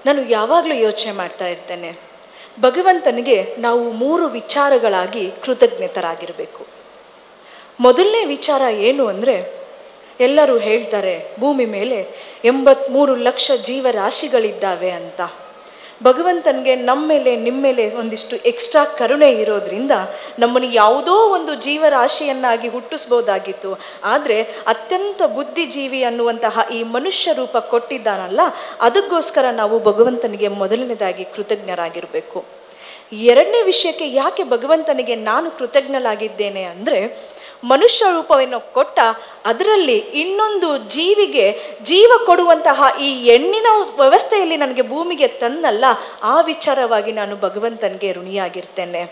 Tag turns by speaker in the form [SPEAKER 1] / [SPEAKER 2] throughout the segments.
[SPEAKER 1] ನಾನು ಯಾವಾಗಲೂ ಯೋಚನೆ ಮಾಡ್ತಾ ಇರ್ತೇನೆ, ಭಗವಂತನಿಗೆ ನಾವು 3 ವಿಚಾರಗಳಾಗಿ ಕೃತಜ್ಞತರಾಗಿರಬೇಕು. ಮೊದಲನೇ ವಿಚಾರ ಏನು ಅಂದರೆ, ಎಲ್ಲರೂ ಹೇಳ್ತಾರೆ ಭೂಮಿ ಮೇಲೆ 83 ಲಕ್ಷ ಜೀವರಾಶಿಗಳಿದ್ದಾವೆ ಅಂತ. ಭಗವಂತನಿಗೆ ನಮ್ಮ ಮೇಲೆ ನಿಮ್ಮ ಮೇಲೆ ಒಂದಿಷ್ಟು ಎಕ್ಸ್ಟ್ರಾ ಕರುಣೆ ಇರೋದ್ರಿಂದ ನಮ್ಮನ್ನು ಯಾವುದೋ ಒಂದು ಜೀವರಾಶಿಯನ್ನಾಗಿ ಹುಟ್ಟಿಸ್ಬೋದಾಗಿತ್ತು. ಆದರೆ ಅತ್ಯಂತ ಬುದ್ಧಿಜೀವಿ ಅನ್ನುವಂತಹ ಈ ಮನುಷ್ಯ ರೂಪ ಕೊಟ್ಟಿದ್ದಾನಲ್ಲ, ಅದಕ್ಕೋಸ್ಕರ ನಾವು ಭಗವಂತನಿಗೆ ಮೊದಲನೇದಾಗಿ ಕೃತಜ್ಞರಾಗಿರಬೇಕು. ಎರಡನೇ ವಿಷಯಕ್ಕೆ ಯಾಕೆ ಭಗವಂತನಿಗೆ ನಾನು ಕೃತಜ್ಞನಾಗಿದ್ದೇನೆ ಅಂದರೆ, ಮನುಷ್ಯ ರೂಪವನ್ನು ಕೊಟ್ಟ, ಅದರಲ್ಲಿ ಇನ್ನೊಂದು ಜೀವಿಗೆ ಜೀವ ಕೊಡುವಂತಹ ಈ ಹೆಣ್ಣಿನ ವ್ಯವಸ್ಥೆಯಲ್ಲಿ ನನಗೆ ಭೂಮಿಗೆ ತಂದಲ್ಲ, ಆ ವಿಚಾರವಾಗಿ ನಾನು ಭಗವಂತನಿಗೆ ಋಣಿಯಾಗಿರ್ತೇನೆ.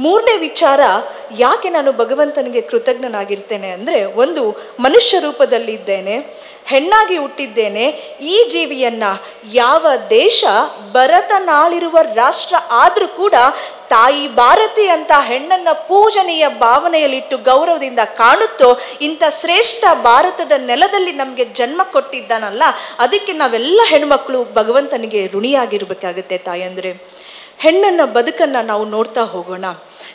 [SPEAKER 1] ಮೂರನೇ ವಿಚಾರ ಯಾಕೆ ನಾನು ಭಗವಂತನಿಗೆ ಕೃತಜ್ಞನಾಗಿರ್ತೇನೆ ಅಂದರೆ, ಒಂದು, ಮನುಷ್ಯ ರೂಪದಲ್ಲಿದ್ದೇನೆ, ಹೆಣ್ಣಾಗಿ ಹುಟ್ಟಿದ್ದೇನೆ. ಈ ಜೀವಿಯನ್ನು ಯಾವ ದೇಶ ಭರತನಾಳಿರುವ ರಾಷ್ಟ್ರ ಆದರೂ ಕೂಡ ತಾಯಿ ಭಾರತಿ ಅಂತ ಹೆಣ್ಣನ್ನು ಪೂಜನೀಯ ಭಾವನೆಯಲ್ಲಿಟ್ಟು ಗೌರವದಿಂದ ಕಾಣುತ್ತೋ, ಇಂಥ ಶ್ರೇಷ್ಠ ಭಾರತದ ನೆಲದಲ್ಲಿ ನಮಗೆ ಜನ್ಮ ಕೊಟ್ಟಿದ್ದಾನಲ್ಲ, ಅದಕ್ಕೆ ನಾವೆಲ್ಲ ಹೆಣ್ಮಕ್ಳು ಭಗವಂತನಿಗೆ ಋಣಿಯಾಗಿರ್ಬೇಕಾಗತ್ತೆ. ತಾಯಂದರೆ, ಹೆಣ್ಣನ್ನು ಬದುಕನ್ನು ನಾವು ನೋಡ್ತಾ ಹೋಗೋಣ.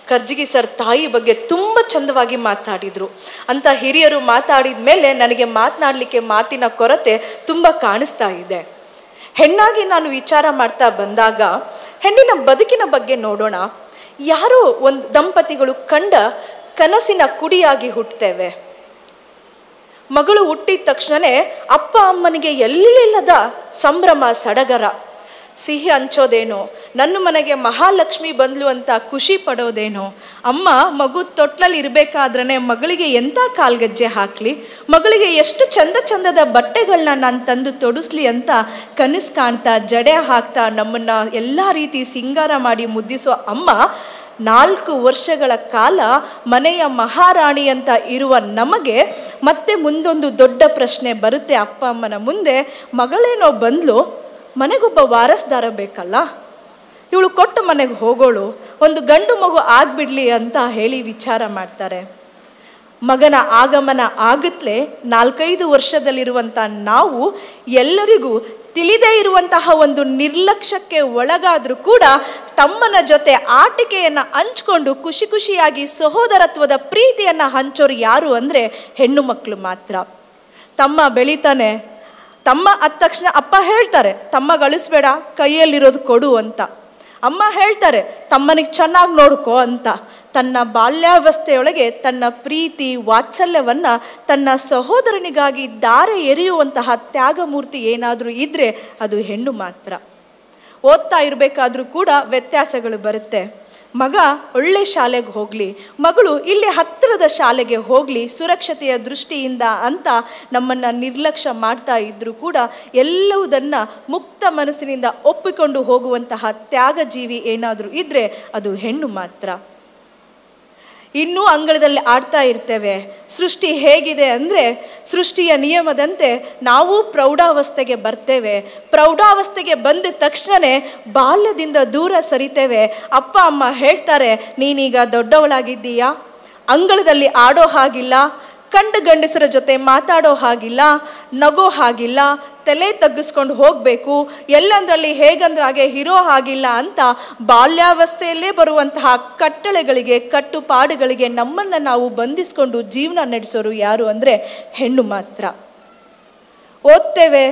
[SPEAKER 1] ಕರ್ಜಿಗಿ ಸರ್ ತಾಯಿ ಬಗ್ಗೆ ತುಂಬ ಚಂದವಾಗಿ ಮಾತಾಡಿದರು. ಅಂಥ ಹಿರಿಯರು ಮಾತಾಡಿದ ಮೇಲೆ ನನಗೆ ಮಾತನಾಡಲಿಕ್ಕೆ ಮಾತಿನ ಕೊರತೆ ತುಂಬ ಕಾಣಿಸ್ತಾ ಇದೆ. ಹೆಣ್ಣಾಗಿ ನಾನು ವಿಚಾರ ಮಾಡ್ತಾ ಬಂದಾಗ ಹೆಣ್ಣಿನ ಬದುಕಿನ ಬಗ್ಗೆ ನೋಡೋಣ. ಯಾರೋ ಒಂದು ದಂಪತಿಗಳು ಕಂಡ ಕನಸಿನ ಕುಡಿಯಾಗಿ ಹುಟ್ಟುತ್ತೇವೆ. ಮಗಳು ಹುಟ್ಟಿದ ತಕ್ಷಣವೇ ಅಪ್ಪ ಅಮ್ಮನಿಗೆ ಎಲ್ಲಿಲ್ಲದ ಸಂಭ್ರಮ ಸಡಗರ. ಸಿಹಿ ಹಂಚೋದೇನೋ, ನನ್ನ ಮನೆಗೆ ಮಹಾಲಕ್ಷ್ಮಿ ಬಂದ್ಲು ಅಂತ ಖುಷಿ ಪಡೋದೇನೋ, ಅಮ್ಮ ಮಗು ತೊಟ್ಲಲ್ಲಿ ಇರಬೇಕಾದ್ರೆ ಮಗಳಿಗೆ ಎಂಥ ಕಾಲ್ಗಜ್ಜೆ ಹಾಕಲಿ, ಮಗಳಿಗೆ ಎಷ್ಟು ಚಂದದ ಬಟ್ಟೆಗಳನ್ನ ನಾನು ತಂದು ತೊಡಿಸ್ಲಿ ಅಂತ ಕನಸು ಕಾಣ್ತಾ ಜಡೆ ಹಾಕ್ತಾ ನಮ್ಮನ್ನು ಎಲ್ಲ ರೀತಿ ಸಿಂಗಾರ ಮಾಡಿ ಮುದ್ದಿಸೋ ಅಮ್ಮ 4 ವರ್ಷಗಳ ಕಾಲ ಮನೆಯ ಮಹಾರಾಣಿ ಅಂತ ಇರುವ ನಮಗೆ ಮತ್ತೆ ಮುಂದೊಂದು ದೊಡ್ಡ ಪ್ರಶ್ನೆ ಬರುತ್ತೆ ಅಪ್ಪ ಅಮ್ಮನ ಮುಂದೆ, ಮಗಳೇನೋ ಬಂದ್ಲು, ಮನೆಗೊಬ್ಬ ವಾರಸ್ದಾರ ಬೇಕಲ್ಲ, ಇವಳು ಕೊಟ್ಟು ಮನೆಗೆ ಹೋಗೋಳು, ಒಂದು ಗಂಡು ಮಗು ಆಗ್ಬಿಡ್ಲಿ ಅಂತ ಹೇಳಿ ವಿಚಾರ ಮಾಡ್ತಾರೆ. ಮಗನ ಆಗಮನ ಆಗುತ್ತಲೇ 4-5 ವರ್ಷದಲ್ಲಿರುವಂಥ ನಾವು ಎಲ್ಲರಿಗೂ ತಿಳಿದೇ ಇರುವಂತಹ ಒಂದು ನಿರ್ಲಕ್ಷ್ಯಕ್ಕೆ ಒಳಗಾದರೂ ಕೂಡ ತಮ್ಮನ ಜೊತೆ ಆಟಿಕೆಯನ್ನು ಹಂಚ್ಕೊಂಡು ಖುಷಿ ಖುಷಿಯಾಗಿ ಸಹೋದರತ್ವದ ಪ್ರೀತಿಯನ್ನು ಹಂಚೋರು ಯಾರು ಅಂದರೆ ಹೆಣ್ಣು ಮಕ್ಕಳು ಮಾತ್ರ. ತಮ್ಮ ಬೆಳಿತಾನೆ, ತಮ್ಮ ಆದ ತಕ್ಷಣ ಅಪ್ಪ ಹೇಳ್ತಾರೆ ತಮ್ಮ ಗಳಿಸ್ಬೇಡ, ಕೈಯಲ್ಲಿರೋದು ಕೊಡು ಅಂತ. ಅಮ್ಮ ಹೇಳ್ತಾರೆ ತಮ್ಮನಿಗೆ ಚೆನ್ನಾಗಿ ನೋಡ್ಕೋ ಅಂತ. ತನ್ನ ಬಾಲ್ಯಾವಸ್ಥೆಯೊಳಗೆ ತನ್ನ ಪ್ರೀತಿ ವಾತ್ಸಲ್ಯವನ್ನು ತನ್ನ ಸಹೋದರನಿಗಾಗಿ ದಾರೆ ಎರೆಯುವಂತಹ ತ್ಯಾಗಮೂರ್ತಿ ಏನಾದರೂ ಇದ್ದರೆ ಅದು ಹೆಣ್ಣು ಮಾತ್ರ. ಓದ್ತಾ ಇರಬೇಕಾದ್ರೂ ಕೂಡ ವ್ಯತ್ಯಾಸಗಳು ಬರುತ್ತೆ. ಮಗ ಒಳ್ಳೆ ಶಾಲೆಗೆ ಹೋಗಲಿ, ಮಗಳು ಇಲ್ಲಿ ಹತ್ತಿರದ ಶಾಲೆಗೆ ಹೋಗಲಿ ಸುರಕ್ಷತೆಯ ದೃಷ್ಟಿಯಿಂದ ಅಂತ ನಮ್ಮನ್ನು ನಿರ್ಲಕ್ಷ್ಯ ಮಾಡ್ತಾ ಇದ್ದರೂ ಕೂಡ ಎಲ್ಲವುದನ್ನು ಮುಕ್ತ ಮನಸ್ಸಿನಿಂದ ಒಪ್ಪಿಕೊಂಡು ಹೋಗುವಂತಹ ತ್ಯಾಗಜೀವಿ ಏನಾದರೂ ಇದ್ದರೆ ಅದು ಹೆಣ್ಣು ಮಾತ್ರ. ಇನ್ನೂ ಅಂಗಳದಲ್ಲಿ ಆಡ್ತಾ ಇರ್ತೇವೆ. ಸೃಷ್ಟಿ ಹೇಗಿದೆ ಅಂದರೆ, ಸೃಷ್ಟಿಯ ನಿಯಮದಂತೆ ನಾವು ಪ್ರೌಢಾವಸ್ಥೆಗೆ ಬರ್ತೇವೆ. ಪ್ರೌಢಾವಸ್ಥೆಗೆ ಬಂದ ತಕ್ಷಣವೇ ಬಾಲ್ಯದಿಂದ ದೂರ ಸರಿತೇವೆ. ಅಪ್ಪ ಅಮ್ಮ ಹೇಳ್ತಾರೆ ನೀನೀಗ ದೊಡ್ಡವಳಾಗಿದ್ದೀಯಾ, ಅಂಗಳದಲ್ಲಿ ಆಡೋ ಹಾಗಿಲ್ಲ, ಕಂಡು ಗಂಡಸರ ಜೊತೆ ಮಾತಾಡೋ ಹಾಗಿಲ್ಲ, ನಗೋ ಹಾಗಿಲ್ಲ, ತಲೆ ತಗ್ಗಿಸ್ಕೊಂಡು ಹೋಗಬೇಕು, ಎಲ್ಲಂದ್ರಲ್ಲಿ ಹೇಗಂದ್ರಾಗೆ ಇರೋ ಹಾಗಿಲ್ಲ ಅಂತ ಬಾಲ್ಯಾವಸ್ಥೆಯಲ್ಲೇ ಬರುವಂತಹ ಕಟ್ಟಳೆಗಳಿಗೆ ಕಟ್ಟುಪಾಡುಗಳಿಗೆ ನಮ್ಮನ್ನು ನಾವು ಬಂಧಿಸ್ಕೊಂಡು ಜೀವನ ನಡೆಸೋರು ಯಾರು ಅಂದರೆ ಹೆಣ್ಣು ಮಾತ್ರ. ಓದ್ತೇವೆ,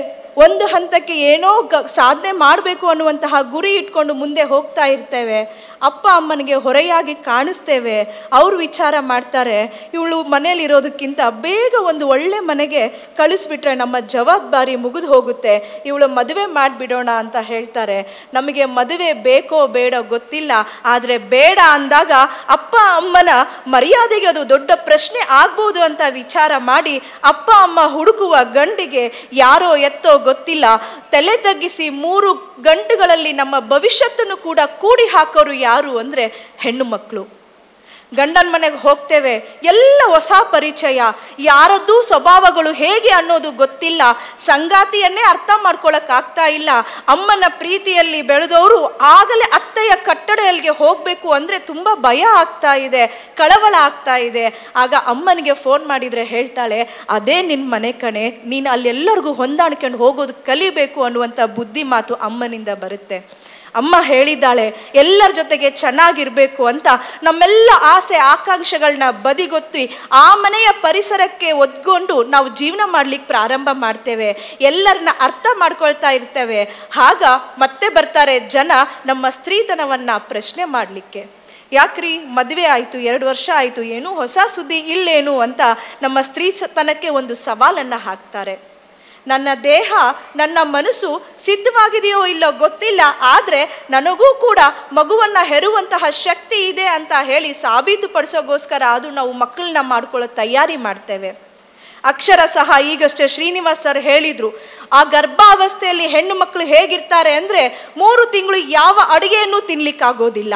[SPEAKER 1] ಒಂದು ಹಂತಕ್ಕೆ ಏನೋ ಸಾಧನೆ ಮಾಡಬೇಕು ಅನ್ನುವಂತಹ ಗುರಿ ಇಟ್ಕೊಂಡು ಮುಂದೆ ಹೋಗ್ತಾ ಇರ್ತೇವೆ. ಅಪ್ಪ ಅಮ್ಮನಿಗೆ ಹೊರೆಯಾಗಿ ಕಾಣಿಸ್ತೇವೆ. ಅವರು ವಿಚಾರ ಮಾಡ್ತಾರೆ ಇವಳು ಮನೇಲಿರೋದಕ್ಕಿಂತ ಬೇಗ ಒಂದು ಒಳ್ಳೆ ಮನೆಗೆ ಕಳಿಸ್ಬಿಟ್ರೆ ನಮ್ಮ ಜವಾಬ್ದಾರಿ ಮುಗಿದು ಹೋಗುತ್ತೆ, ಇವಳು ಮದುವೆ ಮಾಡಿಬಿಡೋಣ ಅಂತ ಹೇಳ್ತಾರೆ. ನಮಗೆ ಮದುವೆ ಬೇಕೋ ಬೇಡ ಗೊತ್ತಿಲ್ಲ, ಆದರೆ ಬೇಡ ಅಂದಾಗ ಅಪ್ಪ ಅಮ್ಮನ ಮರ್ಯಾದೆಗೆ ಅದು ದೊಡ್ಡ ಪ್ರಶ್ನೆ ಆಗ್ಬೋದು ಅಂತ ವಿಚಾರ ಮಾಡಿ ಅಪ್ಪ ಅಮ್ಮ ಹುಡುಕುವ ಗಂಡಿಗೆ ಯಾರೋ ಎತ್ತೋ ಗೊತ್ತಿಲ್ಲ ತಲೆ ತಗ್ಗಿಸಿ 3 ಗಂಟುಗಳಲ್ಲಿ ನಮ್ಮ ಭವಿಷ್ಯತ್ತನ್ನು ಕೂಡ ಕೂಡಿ ಹಾಕೋರು ಯಾರು ಅಂದರೆ ಹೆಣ್ಣು ಮಕ್ಕಳು. ಗಂಡನ ಮನೆಗೆ ಹೋಗ್ತೇವೆ, ಎಲ್ಲ ಹೊಸ ಪರಿಚಯ, ಯಾರದ್ದೂ ಸ್ವಭಾವಗಳು ಹೇಗೆ ಅನ್ನೋದು ಗೊತ್ತಿಲ್ಲ, ಸಂಗಾತಿಯನ್ನೇ ಅರ್ಥ ಮಾಡ್ಕೊಳಕ್ಕಾಗ್ತಾ ಇಲ್ಲ. ಅಮ್ಮನ ಪ್ರೀತಿಯಲ್ಲಿ ಬೆಳೆದವರು ಆಗಲೇ ಅತ್ತೆಯ ಕಟ್ಟಡೆಯಲ್ಲಿಗೆ ಹೋಗಬೇಕು ಅಂದರೆ ತುಂಬ ಭಯ ಆಗ್ತಾ ಇದೆ, ಕಳವಳ ಆಗ್ತಾ ಇದೆ. ಆಗ ಅಮ್ಮನಿಗೆ ಫೋನ್ ಮಾಡಿದರೆ ಹೇಳ್ತಾಳೆ, ಅದೇ ನಿನ್ನ ಮನೆ ಕಣೆ, ನೀನು ಅಲ್ಲೆಲ್ಲರಿಗೂ ಹೊಂದಾಣಿಕೊಂಡು ಹೋಗೋದು ಕಲಿಬೇಕು ಅನ್ನುವಂಥ ಬುದ್ಧಿ ಮಾತು ಅಮ್ಮನಿಂದ ಬರುತ್ತೆ. ಅಮ್ಮ ಹೇಳಿದ್ದಾಳೆ ಎಲ್ಲರ ಜೊತೆಗೆ ಚೆನ್ನಾಗಿರಬೇಕು ಅಂತ. ನಮ್ಮೆಲ್ಲ ಆಸೆ ಆಕಾಂಕ್ಷೆಗಳನ್ನ ಬದಿಗೊತ್ತಿ ಆ ಮನೆಯ ಪರಿಸರಕ್ಕೆ ಒದ್ಕೊಂಡು ನಾವು ಜೀವನ ಮಾಡ್ಲಿಕ್ಕೆ ಪ್ರಾರಂಭ ಮಾಡ್ತೇವೆ, ಎಲ್ಲರನ್ನ ಅರ್ಥ ಮಾಡ್ಕೊಳ್ತಾ ಇರ್ತೇವೆ. ಆಗ ಮತ್ತೆ ಬರ್ತಾರೆ ಜನ ನಮ್ಮ ಸ್ತ್ರೀತನವನ್ನು ಪ್ರಶ್ನೆ ಮಾಡಲಿಕ್ಕೆ. ಯಾಕ್ರಿ ಮದುವೆ ಆಯಿತು, 2 ವರ್ಷ ಆಯಿತು, ಏನೂ ಹೊಸ ಸುದ್ದಿ ಇಲ್ಲೇನು ಅಂತ ನಮ್ಮ ಸ್ತ್ರೀತನಕ್ಕೆ ಒಂದು ಸವಾಲನ್ನು ಹಾಕ್ತಾರೆ. ನನ್ನ ದೇಹ ನನ್ನ ಮನಸ್ಸು ಸಿದ್ಧವಾಗಿದೆಯೋ ಇಲ್ಲೋ ಗೊತ್ತಿಲ್ಲ, ಆದರೆ ನನಗೂ ಕೂಡ ಮಗುವನ್ನು ಹೆರುವಂತಹ ಶಕ್ತಿ ಇದೆ ಅಂತ ಹೇಳಿ ಸಾಬೀತುಪಡಿಸೋಗೋಸ್ಕರ ಅದು ನಾವು ಮಕ್ಕಳನ್ನ ಮಾಡ್ಕೊಳ್ಳೋ ತಯಾರಿ ಮಾಡ್ತೇವೆ. ಅಕ್ಷರ ಸಹ ಈಗಷ್ಟೇ ಶ್ರೀನಿವಾಸ್ ಸರ್ ಹೇಳಿದರು, ಆ ಗರ್ಭಾವಸ್ಥೆಯಲ್ಲಿ ಹೆಣ್ಣು ಮಕ್ಕಳು ಹೇಗಿರ್ತಾರೆ ಅಂದರೆ 3 ತಿಂಗಳು ಯಾವ ಅಡುಗೆಯನ್ನು ತಿನ್ನಲಿಕ್ಕಾಗೋದಿಲ್ಲ,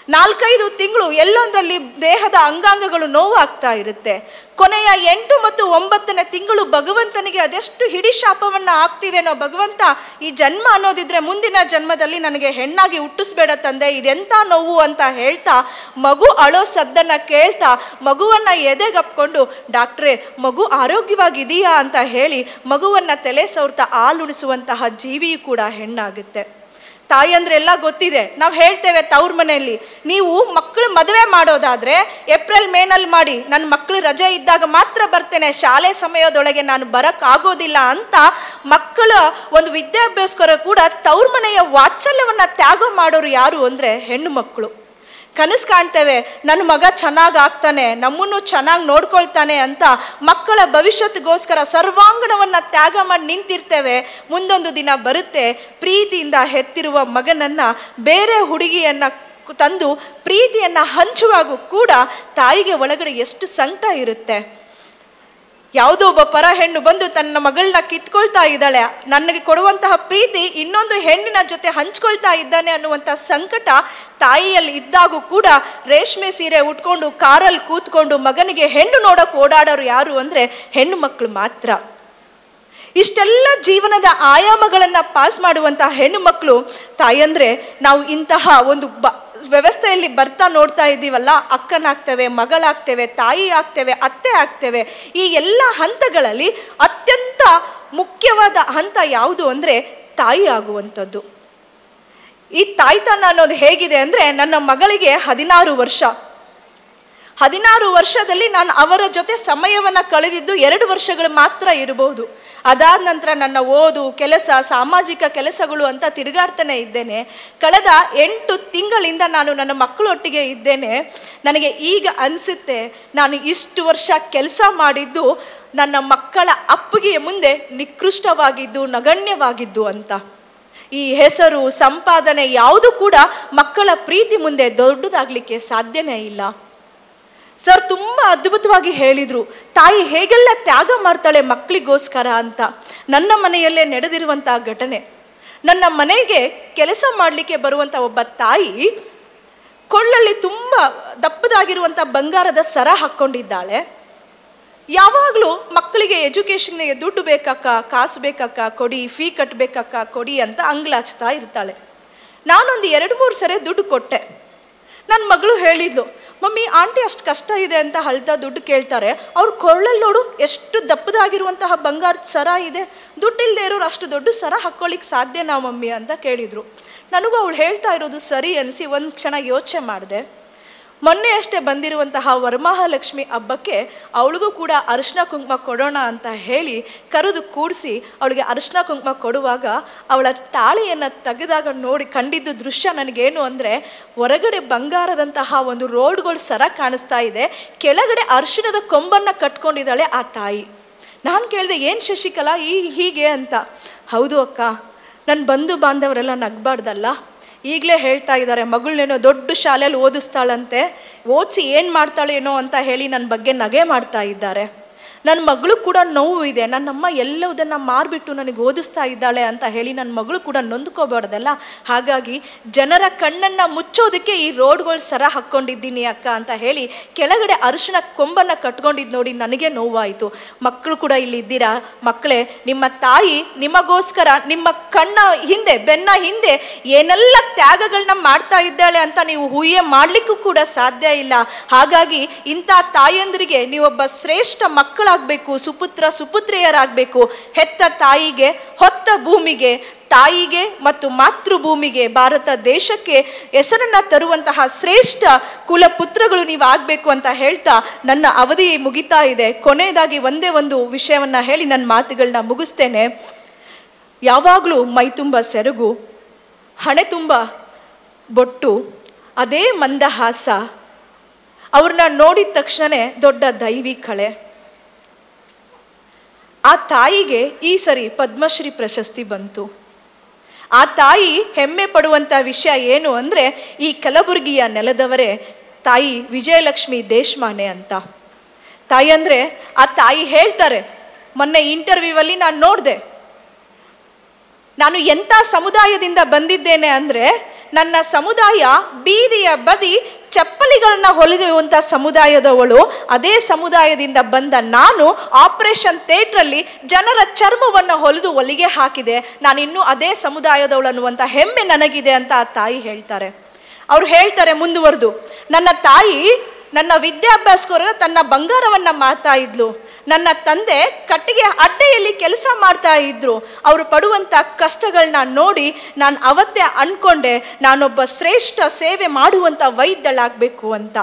[SPEAKER 1] 4-5 ತಿಂಗಳು ಎಲ್ಲೊಂದರಲ್ಲಿ ದೇಹದ ಅಂಗಾಂಗಗಳು ನೋವಾಗ್ತಾ ಇರುತ್ತೆ. ಕೊನೆಯ 8 ಮತ್ತು 9ನೇ ತಿಂಗಳು ಭಗವಂತನಿಗೆ ಅದೆಷ್ಟು ಹಿಡಿ ಶಾಪವನ್ನು ಹಾಕ್ತೀವೇನೋ, ಭಗವಂತ ಈ ಜನ್ಮ ಅನ್ನೋದಿದ್ರೆ ಮುಂದಿನ ಜನ್ಮದಲ್ಲಿ ನನಗೆ ಹೆಣ್ಣಾಗಿ ಹುಟ್ಟಿಸ್ಬೇಡ ತಂದೆ, ಇದೆಂಥ ನೋವು ಅಂತ ಹೇಳ್ತಾ ಮಗು ಅಳೋ ಸದ್ದನ್ನು ಕೇಳ್ತಾ ಮಗುವನ್ನು ಎದೆಗಪ್ಕೊಂಡು ಡಾಕ್ಟ್ರೇ ಮಗು ಆರೋಗ್ಯವಾಗಿದೆಯಾ ಅಂತ ಹೇಳಿ ಮಗುವನ್ನು ತಲೆ ಸವರ್ತಾ ಹಾಲುಣಿಸುವಂತಹ ಜೀವಿಯೂ ಕೂಡ ಹೆಣ್ಣಾಗುತ್ತೆ. ತಾಯಂದ್ರೆಲ್ಲ ಗೊತ್ತಿದೆ, ನಾವು ಹೇಳ್ತೇವೆ ತವ್ರ ಮನೆಯಲ್ಲಿ ನೀವು ಮಕ್ಕಳು ಮದುವೆ ಮಾಡೋದಾದರೆ ಏಪ್ರಿಲ್ ಮೇನಲ್ಲಿ ಮಾಡಿ, ನನ್ನ ಮಕ್ಕಳು ರಜೆ ಇದ್ದಾಗ ಮಾತ್ರ ಬರ್ತೇನೆ, ಶಾಲೆ ಸಮಯದೊಳಗೆ ನಾನು ಬರೋಕ್ಕಾಗೋದಿಲ್ಲ ಅಂತ ಮಕ್ಕಳ ಒಂದು ವಿದ್ಯಾಭ್ಯಾಸಕರ ಕೂಡ ತವ್ರ ಮನೆಯ ವಾತ್ಸಲ್ಯವನ್ನು ತ್ಯಾಗ ಮಾಡೋರು ಯಾರು ಅಂದರೆ ಹೆಣ್ಣು ಮಕ್ಕಳು. ಕನಸು ಕಾಣ್ತೇವೆ ನನ್ನ ಮಗ ಚೆನ್ನಾಗಿ ಆಗ್ತಾನೆ, ನಮ್ಮನ್ನು ಚೆನ್ನಾಗಿ ನೋಡ್ಕೊಳ್ತಾನೆ ಅಂತ ಮಕ್ಕಳ ಭವಿಷ್ಯತ್ಗೋಸ್ಕರ ಸರ್ವಾಂಗಣವನ್ನು ತ್ಯಾಗ ಮಾಡಿ ನಿಂತಿರ್ತೇವೆ. ಮುಂದೊಂದು ದಿನ ಬರುತ್ತೆ, ಪ್ರೀತಿಯಿಂದ ಹೆತ್ತಿರುವ ಮಗನನ್ನು ಬೇರೆ ಹುಡುಗಿಯನ್ನು ತಂದು ಪ್ರೀತಿಯನ್ನು ಹಂಚುವಾಗೂ ಕೂಡ ತಾಯಿಗೆ ಒಳಗಡೆ ಎಷ್ಟು ಸಂಕಟ ಇರುತ್ತೆ. ಯಾವುದೋ ಒಬ್ಬ ಪರ ಹೆಣ್ಣು ಬಂದು ತನ್ನ ಮಗಳನ್ನ ಕಿತ್ಕೊಳ್ತಾ ಇದ್ದಾಳೆ, ನನಗೆ ಕೊಡುವಂತಹ ಪ್ರೀತಿ ಇನ್ನೊಂದು ಹೆಣ್ಣಿನ ಜೊತೆ ಹಂಚ್ಕೊಳ್ತಾ ಇದ್ದಾನೆ ಅನ್ನುವಂಥ ಸಂಕಟ ತಾಯಿಯಲ್ಲಿ ಇದ್ದಾಗೂ ಕೂಡ ರೇಷ್ಮೆ ಸೀರೆ ಉಟ್ಕೊಂಡು ಕಾರಲ್ಲಿ ಕೂತ್ಕೊಂಡು ಮಗನಿಗೆ ಹೆಣ್ಣು ನೋಡೋಕೆ ಓಡಾಡೋರು ಯಾರು ಅಂದರೆ ಹೆಣ್ಣು ಮಕ್ಕಳು ಮಾತ್ರ. ಇಷ್ಟೆಲ್ಲ ಜೀವನದ ಆಯಾಮಗಳನ್ನು ಪಾಸ್ ಮಾಡುವಂಥ ಹೆಣ್ಣು ಮಕ್ಕಳು ತಾಯಂದರೆ ನಾವು ಇಂತಹ ಒಂದು ವ್ಯವಸ್ಥೆಯಲ್ಲಿ ಬರ್ತಾ ನೋಡ್ತಾ ಇದ್ದೀವಲ್ಲ, ಅಕ್ಕನಾಗ್ತೇವೆ, ಮಗಳಾಗ್ತೇವೆ, ತಾಯಿ ಆಗ್ತೇವೆ, ಅತ್ತೆ ಆಗ್ತೇವೆ. ಈ ಎಲ್ಲ ಹಂತಗಳಲ್ಲಿ ಅತ್ಯಂತ ಮುಖ್ಯವಾದ ಹಂತ ಯಾವುದು ಅಂದರೆ ತಾಯಿ ಆಗುವಂಥದ್ದು. ಈ ತಾಯ್ತನ ಅನ್ನೋದು ಹೇಗಿದೆ ಅಂದರೆ, ನನ್ನ ಮಗಳಿಗೆ 16 ವರ್ಷ, 16 ವರ್ಷದಲ್ಲಿ ನಾನು ಅವರ ಜೊತೆ ಸಮಯವನ್ನು ಕಳೆದಿದ್ದು 2 ವರ್ಷಗಳು ಮಾತ್ರ ಇರಬಹುದು. ಅದಾದ ನಂತರ ನನ್ನ ಓದು, ಕೆಲಸ, ಸಾಮಾಜಿಕ ಕೆಲಸಗಳು ಅಂತ ತಿರುಗಾಡ್ತಾನೆ ಇದ್ದೇನೆ. ಕಳೆದ 8 ತಿಂಗಳಿಂದ ನಾನು ನನ್ನ ಮಕ್ಕಳೊಟ್ಟಿಗೆ ಇದ್ದೇನೆ. ನನಗೆ ಈಗ ಅನಿಸುತ್ತೆ ನಾನು ಇಷ್ಟು ವರ್ಷ ಕೆಲಸ ಮಾಡಿದ್ದು ನನ್ನ ಮಕ್ಕಳ ಅಪ್ಪಗೆ ಮುಂದೆ ನಿಕೃಷ್ಟವಾಗಿದ್ದು, ನಗಣ್ಯವಾಗಿದ್ದು ಅಂತ. ಈ ಹೆಸರು, ಸಂಪಾದನೆ ಯಾವುದು ಕೂಡ ಮಕ್ಕಳ ಪ್ರೀತಿ ಮುಂದೆ ದೊಡ್ಡದಾಗಲಿಕ್ಕೆ ಸಾಧ್ಯನೇ ಇಲ್ಲ. ಸರ್ ತುಂಬ ಅದ್ಭುತವಾಗಿ ಹೇಳಿದರು, ತಾಯಿ ಹೇಗೆಲ್ಲ ತ್ಯಾಗ ಮಾಡ್ತಾಳೆ ಮಕ್ಕಳಿಗೋಸ್ಕರ ಅಂತ. ನನ್ನ ಮನೆಯಲ್ಲೇ ನಡೆದಿರುವಂಥ ಘಟನೆ. ನನ್ನ ಮನೆಗೆ ಕೆಲಸ ಮಾಡಲಿಕ್ಕೆ ಬರುವಂಥ ಒಬ್ಬ ತಾಯಿ ಕೊಳ್ಳಲ್ಲಿ ತುಂಬ ದಪ್ಪದಾಗಿರುವಂಥ ಬಂಗಾರದ ಸರ ಹಾಕ್ಕೊಂಡಿದ್ದಾಳೆ. ಯಾವಾಗಲೂ ಮಕ್ಕಳಿಗೆ ಎಜುಕೇಷನ್ಗೆ ದುಡ್ಡು ಬೇಕಕ್ಕ, ಕಾಸು ಬೇಕಕ್ಕ ಕೊಡಿ, ಫೀ ಕಟ್ಟಬೇಕಕ್ಕ ಕೊಡಿ ಅಂತ ಅಂಗ್ಲಾಚ್ತಾ ಇರ್ತಾಳೆ. ನಾನೊಂದು 2-3 ಸರಿ ದುಡ್ಡು ಕೊಟ್ಟೆ. ನನ್ನ ಮಗಳು ಹೇಳಿದ್ಲು, ಮಮ್ಮಿ ಆಂಟಿ ಅಷ್ಟು ಕಷ್ಟ ಇದೆ ಅಂತ ಅಳ್ತಾ ದುಡ್ಡು ಕೇಳ್ತಾರೆ, ಅವ್ರ ಕೊಳ್ಳಲ್ಲಿ ನೋಡು ಎಷ್ಟು ದಪ್ಪದಾಗಿರುವಂತಹ ಬಂಗಾರದ ಸರ ಇದೆ, ದುಡ್ಡಿಲ್ಲದೆ ಇರೋರು ಅಷ್ಟು ದೊಡ್ಡ ಸರ ಹಾಕ್ಕೊಳ್ಳಿಕ್ಕೆ ಸಾಧ್ಯನಾ ಮಮ್ಮಿ ಅಂತ ಕೇಳಿದರು. ನನಗೂ ಅವಳು ಹೇಳ್ತಾ ಇರೋದು ಸರಿ ಅನಿಸಿ ಒಂದು ಕ್ಷಣ ಯೋಚನೆ ಮಾಡಿದೆ. ಮೊನ್ನೆ ಅಷ್ಟೇ ಬಂದಿರುವಂತಹ ವರಮಹಾಲಕ್ಷ್ಮಿ ಹಬ್ಬಕ್ಕೆ ಅವಳಿಗೂ ಕೂಡ ಅರಿಶಿನ ಕುಂಕುಮ ಕೊಡೋಣ ಅಂತ ಹೇಳಿ ಕರೆದು ಕೂಡಿಸಿ ಅವಳಿಗೆ ಅರಿಶಿನ ಕುಂಕುಮ ಕೊಡುವಾಗ ಅವಳ ತಾಳಿಯನ್ನು ತೆಗೆದಾಗ ನೋಡಿ ಕಂಡಿದ್ದು ದೃಶ್ಯ ನನಗೇನು ಅಂದರೆ, ಹೊರಗಡೆ ಬಂಗಾರದಂತಹ ಒಂದು ರೋಡ್ಗಳು ಸರ ಕಾಣಿಸ್ತಾ ಇದೆ, ಕೆಳಗಡೆ ಅರಿಶಿಣದ ಕೊಂಬನ್ನು ಕಟ್ಕೊಂಡಿದ್ದಾಳೆ ಆ ತಾಯಿ. ನಾನು ಕೇಳಿದೆ, ಏನು ಶಶಿಕಲಾ ಹೀಗೆ ಅಂತ. ಹೌದು ಅಕ್ಕ, ನನ್ನ ಬಂಧು ಬಾಂಧವರೆಲ್ಲ ನಗ್ಬಾರ್ದಲ್ಲ, ಈಗಲೇ ಹೇಳ್ತಾ ಇದ್ದಾರೆ ಮಗಳನ್ನೇನೋ ದೊಡ್ಡ ಶಾಲೆಯಲ್ಲಿ ಓದಿಸ್ತಾಳಂತೆ, ಓದಿಸಿ ಏನು ಮಾಡ್ತಾಳೇನೋ ಅಂತ ಹೇಳಿ ನನ್ನ ಬಗ್ಗೆ ನಗೆ ಮಾಡ್ತಾ ಇದ್ದಾರೆ. ನನ್ನ ಮಗಳು ಕೂಡ ನೋವು ಇದೆ, ನನ್ನಮ್ಮ ಎಲ್ಲವುದನ್ನು ಮಾರ್ಬಿಟ್ಟು ನನಗೆ ಓದಿಸ್ತಾ ಇದ್ದಾಳೆ ಅಂತ ಹೇಳಿ ನನ್ನ ಮಗಳು ಕೂಡ ನೊಂದ್ಕೋಬಾರ್ದಲ್ಲ. ಹಾಗಾಗಿ ಜನರ ಕಣ್ಣನ್ನು ಮುಚ್ಚೋದಕ್ಕೆ ಈ ರೋಡ್ಗಳು ಸರ ಹಾಕ್ಕೊಂಡಿದ್ದೀನಿ ಅಕ್ಕ ಅಂತ ಹೇಳಿ ಕೆಳಗಡೆ ಅರಿಶಿನ ಕೊಂಬನ್ನು ಕಟ್ಕೊಂಡಿದ್ದು ನೋಡಿ ನನಗೆ ನೋವಾಯಿತು. ಮಕ್ಕಳು ಕೂಡ ಇಲ್ಲಿ ಇದ್ದೀರಾ. ಮಕ್ಕಳೇ, ನಿಮ್ಮ ತಾಯಿ ನಿಮಗೋಸ್ಕರ ನಿಮ್ಮ ಕಣ್ಣ ಹಿಂದೆ, ಬೆನ್ನ ಹಿಂದೆ ಏನೆಲ್ಲ ತ್ಯಾಗಗಳನ್ನ ಮಾಡ್ತಾ ಇದ್ದಾಳೆ ಅಂತ ನೀವು ಊಹೆ ಮಾಡಲಿಕ್ಕೂ ಕೂಡ ಸಾಧ್ಯ ಇಲ್ಲ. ಹಾಗಾಗಿ ಇಂಥ ತಾಯಂದ್ರಿಗೆ ನೀವೊಬ್ಬ ಶ್ರೇಷ್ಠ ಮಕ್ಕಳಾಗಬೇಕು, ಸುಪುತ್ರಿಯರಾಗಬೇಕು. ಹೆತ್ತ ತಾಯಿಗೆ, ಹೊತ್ತ ಭೂಮಿಗೆ, ತಾಯಿಗೆ ಮತ್ತು ಮಾತೃಭೂಮಿಗೆ, ಭಾರತ ದೇಶಕ್ಕೆ ಹೆಸರನ್ನು ತರುವಂತಹ ಶ್ರೇಷ್ಠ ಕುಲಪುತ್ರಗಳು ನೀವು ಆಗಬೇಕು ಅಂತ ಹೇಳ್ತಾ ನನ್ನ ಅವಧಿ ಮುಗಿತಾ ಇದೆ. ಕೊನೆಯದಾಗಿ ಒಂದೇ ಒಂದು ವಿಷಯವನ್ನು ಹೇಳಿ ನನ್ನ ಮಾತುಗಳನ್ನ ಮುಗಿಸ್ತೇನೆ. ಯಾವಾಗಲೂ ಮೈ ತುಂಬ ಸೆರಗು, ಹಣೆ ತುಂಬ ಬೊಟ್ಟು, ಅದೇ ಮಂದಹಾಸ, ಅವ್ರನ್ನ ನೋಡಿದ ತಕ್ಷಣ ದೊಡ್ಡ ದೈವಿ ಕಳೆ. ಆ ತಾಯಿಗೆ ಈ ಸರಿ ಪದ್ಮಶ್ರೀ ಪ್ರಶಸ್ತಿ ಬಂತು. ಆ ತಾಯಿ ಹೆಮ್ಮೆ ಪಡುವಂಥ ವಿಷಯ ಏನು ಅಂದರೆ, ಈ ಕಲಬುರಗಿಯ ನೆಲದವರೇ ತಾಯಿ ವಿಜಯಲಕ್ಷ್ಮಿ ದೇಶಮಾನೆ ಅಂತ. ತಾಯಿ ಅಂದರೆ ಆ ತಾಯಿ ಹೇಳ್ತಾರೆ, ಮೊನ್ನೆ ಇಂಟರ್ವ್ಯೂವಲ್ಲಿ ನಾನು ನೋಡಿದೆ, ನಾನು ಎಂಥ ಸಮುದಾಯದಿಂದ ಬಂದಿದ್ದೇನೆ ಅಂದರೆ, ನನ್ನ ಸಮುದಾಯ ಬೀದಿಯ ಬದಿ ಚಪ್ಪಲಿಗಳನ್ನ ಹೊಲಿಯುವಂಥ ಸಮುದಾಯದವಳು. ಅದೇ ಸಮುದಾಯದಿಂದ ಬಂದ ನಾನು ಆಪರೇಷನ್ ಥಿಯೇಟ್ರಲ್ಲಿ ಜನರ ಚರ್ಮವನ್ನು ಹೊಲಿಗೆ ಹಾಕಿದೆ. ನಾನಿನ್ನೂ ಅದೇ ಸಮುದಾಯದವಳು ಅನ್ನುವಂಥ ಹೆಮ್ಮೆ ನನಗಿದೆ ಅಂತ ಆ ತಾಯಿ ಹೇಳ್ತಾರೆ. ಅವ್ರು ಹೇಳ್ತಾರೆ ಮುಂದುವರೆದು, ನನ್ನ ತಾಯಿ ನನ್ನ ವಿದ್ಯಾಭ್ಯಾಸಕ್ಕೋಸ್ಕರ ತನ್ನ ಬಂಗಾರವನ್ನು ಮಾರ್ತಾ ಇದ್ಲು. ನನ್ನ ತಂದೆ ಕಟ್ಟಿಗೆ ಅಡ್ಡೆಯಲ್ಲಿ ಕೆಲಸ ಮಾಡ್ತಾ ಇದ್ರು. ಅವರು ಪಡುವಂಥ ಕಷ್ಟಗಳನ್ನ ನೋಡಿ ನಾನು ಅವತ್ತೇ ಅಂದ್ಕೊಂಡೆ, ನಾನೊಬ್ಬ ಶ್ರೇಷ್ಠ ಸೇವೆ ಮಾಡುವಂಥ ವೈದ್ಯಳಾಗಬೇಕು ಅಂತ.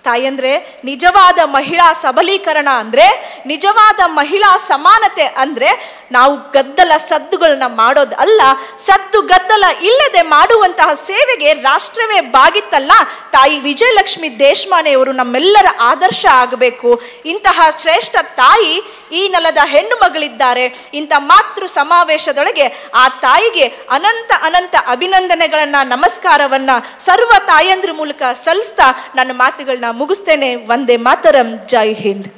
[SPEAKER 1] ತಾಯಂದ್ರೆ, ನಿಜವಾದ ಮಹಿಳಾ ಸಬಲೀಕರಣ ಅಂದರೆ, ನಿಜವಾದ ಮಹಿಳಾ ಸಮಾನತೆ ಅಂದರೆ ನಾವು ಗದ್ದಲ ಸದ್ದುಗಳನ್ನ ಮಾಡೋದು ಅಲ್ಲ, ಸದ್ದು ಗದ್ದಲ ಇಲ್ಲದೆ ಮಾಡುವಂತಹ ಸೇವೆಗೆ ರಾಷ್ಟ್ರವೇ ಬಾಗಿತ್ತಲ್ಲ. ತಾಯಿ ವಿಜಯಲಕ್ಷ್ಮಿ ದೇಶಮಾನೆಯವರು ನಮ್ಮೆಲ್ಲರ ಆದರ್ಶ ಆಗಬೇಕು. ಇಂತಹ ಶ್ರೇಷ್ಠ ತಾಯಿ ಈ ನೆಲದ ಹೆಣ್ಣು ಮಗಳಿದ್ದಾರೆ. ಇಂಥ ಮಾತೃ ಸಮಾವೇಶದೊಳಗೆ ಆ ತಾಯಿಗೆ ಅನಂತ ಅನಂತ ಅಭಿನಂದನೆಗಳನ್ನು, ನಮಸ್ಕಾರವನ್ನು ಸರ್ವ ತಾಯಂದ್ರ ಮೂಲಕ ಸಲ್ಲಿಸ್ತಾ ನನ್ನ ಮಾತುಗಳನ್ನ ಮುಗಿಸ್ತೇನೆ. ವಂದೇ ಮಾತರಂ. ಜೈ ಹಿಂದ್.